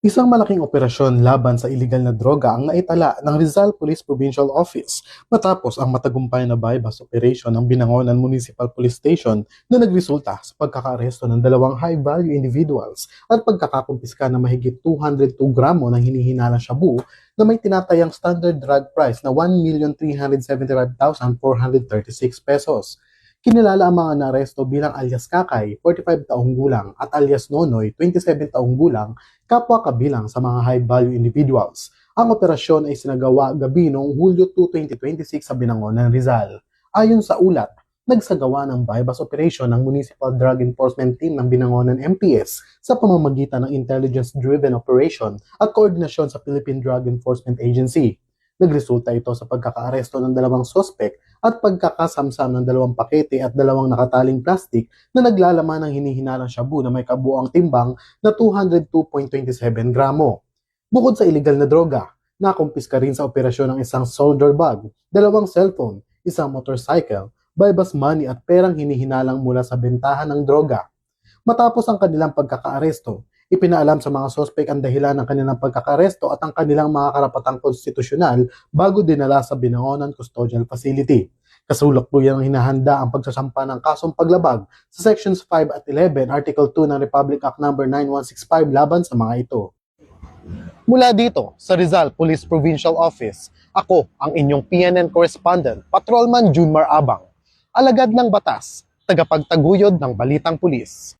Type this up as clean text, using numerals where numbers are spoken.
Isang malaking operasyon laban sa iligal na droga ang naitala ng Rizal Police Provincial Office matapos ang matagumpay na bypass operation ng Binangonan Municipal Police Station na nagresulta sa pagkakaaresto ng dalawang high-value individuals at pagkakakumpiska ng mahigit 202 gramo ng hinihinalang shabu na may tinatayang standard drug price na 1,375,436 pesos. Kinilala ang mga naaresto bilang alias Kakay, 45 taong gulang, at alias Nonoy, 27 taong gulang, kapwa kabilang sa mga high-value individuals. Ang operasyon ay sinagawa gabi noong Hulyo 2, 2026 sa Binangonan, Rizal. Ayon sa ulat, nagsagawa ng bypass operation ng Municipal Drug Enforcement Team ng Binangonan MPS sa pamamagitan ng intelligence-driven operation at koordinasyon sa Philippine Drug Enforcement Agency. Nagresulta ito sa pagkakaaresto ng dalawang sospek at pagkakasamsam ng dalawang pakete at dalawang nakataling plastik na naglalaman ng hinihinalang shabu na may kabuoang timbang na 202.27 gramo. Bukod sa iligal na droga, nakumpiska rin sa operasyon ng isang soldier bag, dalawang cellphone, isang motorcycle, bypass money at perang hinihinalang mula sa bentahan ng droga. Matapos ang kanilang pagkakaaresto, ipinaalam sa mga sospek ang dahilan ng kanilang pagkakaaresto at ang kanilang mga karapatang konstitusyonal bago dinala sa Binangonan Custodial Facility. Kasulukluyan ang hinahanda ang pagsasampa ng kasong paglabag sa Sections 5 at 11, Article 2 ng Republic Act No. 9165 laban sa mga ito. Mula dito sa Rizal Police Provincial Office, ako ang inyong PNN correspondent, Patrolman Junmar Abang, alagad ng batas, tagapagtaguyod ng balitang pulis.